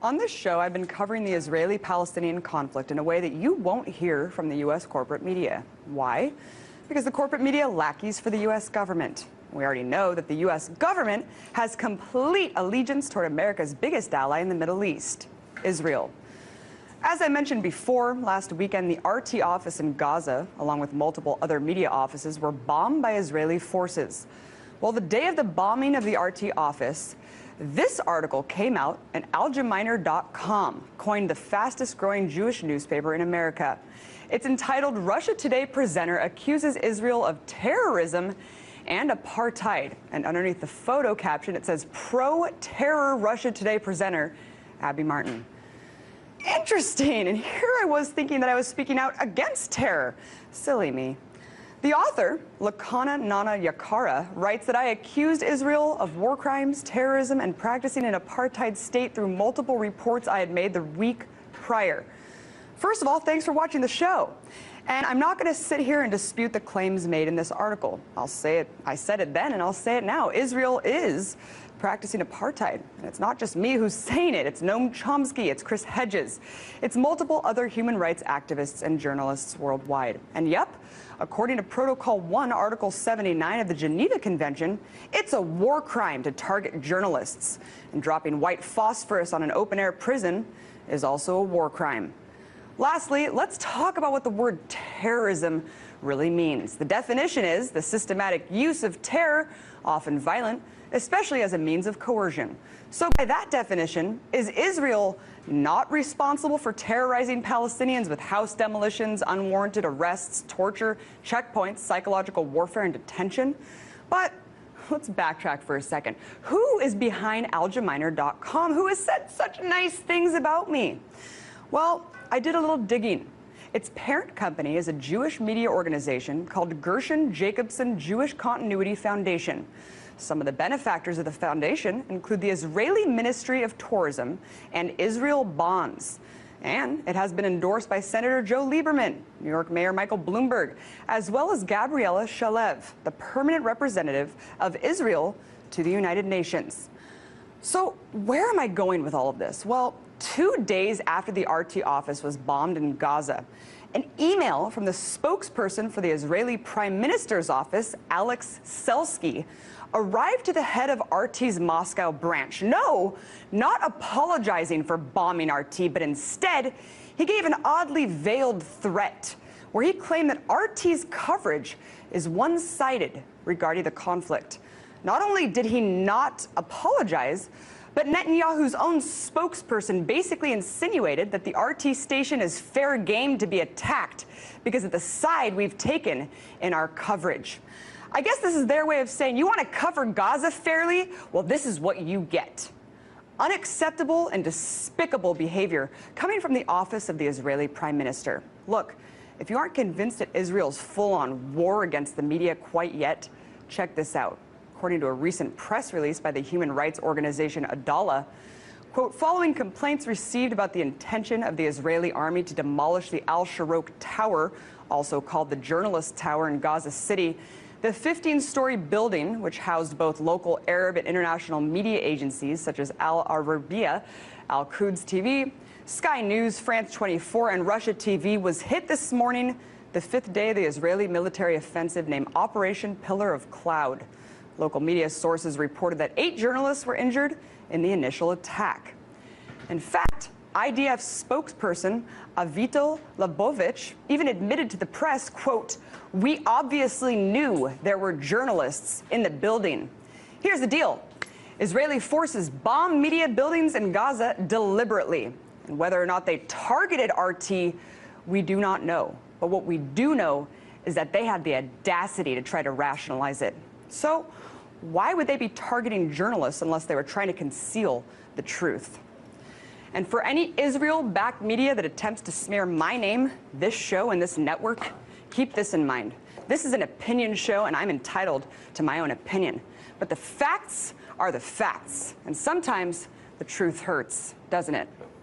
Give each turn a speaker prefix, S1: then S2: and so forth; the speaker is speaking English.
S1: On this show, I've been covering the Israeli-Palestinian conflict in a way that you won't hear from the U.S. corporate media. Why? Because the corporate media lackeys for the U.S. government. We already know that the U.S. government has complete allegiance toward America's biggest ally in the Middle East, Israel. As I mentioned before, last weekend, the RT office in Gaza, along with multiple other media offices, were bombed by Israeli forces. Well, the day of the bombing of the RT office, this article came out, and algeminer.com coined the fastest growing Jewish newspaper in America. It's entitled, "Russia Today Presenter Accuses Israel of Terrorism and Apartheid." And underneath the photo caption, it says, "Pro-terror Russia Today presenter, Abby Martin." Interesting. And here I was thinking that I was speaking out against terror. Silly me. The author, Lakana Nana Yakara, writes that I accused Israel of war crimes, terrorism, and practicing an apartheid state through multiple reports I had made the week prior. First of all, thanks for watching the show. And I'm not going to sit here and dispute the claims made in this article. I'll say it, I said it then and I'll say it now. Israel is practicing apartheid. And it's not just me who's saying it. It's Noam Chomsky, it's Chris Hedges, it's multiple other human rights activists and journalists worldwide. And yep, according to Protocol 1, Article 79 of the Geneva Convention, it's a war crime to target journalists. And dropping white phosphorus on an open-air prison is also a war crime. Lastly, let's talk about what the word terrorism really means. The definition is the systematic use of terror, often violent, especially as a means of coercion. So by that definition, is Israel not responsible for terrorizing Palestinians with house demolitions, unwarranted arrests, torture, checkpoints, psychological warfare, and detention? But let's backtrack for a second. Who is behind algeminer.com? Who has said such nice things about me? Well, I did a little digging. Its parent company is a Jewish media organization called Gershon Jacobson Jewish Continuity Foundation. Some of the benefactors of the foundation include the Israeli Ministry of Tourism and Israel Bonds. And it has been endorsed by Senator Joe Lieberman, New York Mayor Michael Bloomberg, as well as Gabriela Shalev, the permanent representative of Israel to the United Nations. So where am I going with all of this? Well, 2 days after the RT office was bombed in Gaza, an email from the spokesperson for the Israeli Prime Minister's office, Alex Selsky, arrived to the head of RT's Moscow branch. No, not apologizing for bombing RT, but instead, he gave an oddly veiled threat where he claimed that RT's coverage is one-sided regarding the conflict. Not only did he not apologize, but Netanyahu's own spokesperson basically insinuated that the RT station is fair game to be attacked because of the side we've taken in our coverage. I guess this is their way of saying, you want to cover Gaza fairly? Well, this is what you get. Unacceptable and despicable behavior coming from the office of the Israeli Prime Minister. Look, if you aren't convinced that Israel's full-on war against the media quite yet, check this out. According to a recent press release by the human rights organization Adala, quote, following complaints received about the intention of the Israeli army to demolish the Al-Sharok Tower, also called the Journalist Tower in Gaza City, the 15-story building, which housed both local Arab and international media agencies such as Al Arabiya, Al Quds TV, Sky News, France 24, and Russia TV, was hit this morning, the 5th day of the Israeli military offensive named Operation Pillar of Cloud. Local media sources reported that 8 journalists were injured in the initial attack. In fact, IDF spokesperson Avital Labovich even admitted to the press, quote, "We obviously knew there were journalists in the building." Here's the deal. Israeli forces bombed media buildings in Gaza deliberately. And whether or not they targeted RT, we do not know. But what we do know is that they had the audacity to try to rationalize it. So why would they be targeting journalists unless they were trying to conceal the truth? And for any Israel-backed media that attempts to smear my name, this show, and this network, keep this in mind. This is an opinion show, and I'm entitled to my own opinion. But the facts are the facts. And sometimes the truth hurts, doesn't it?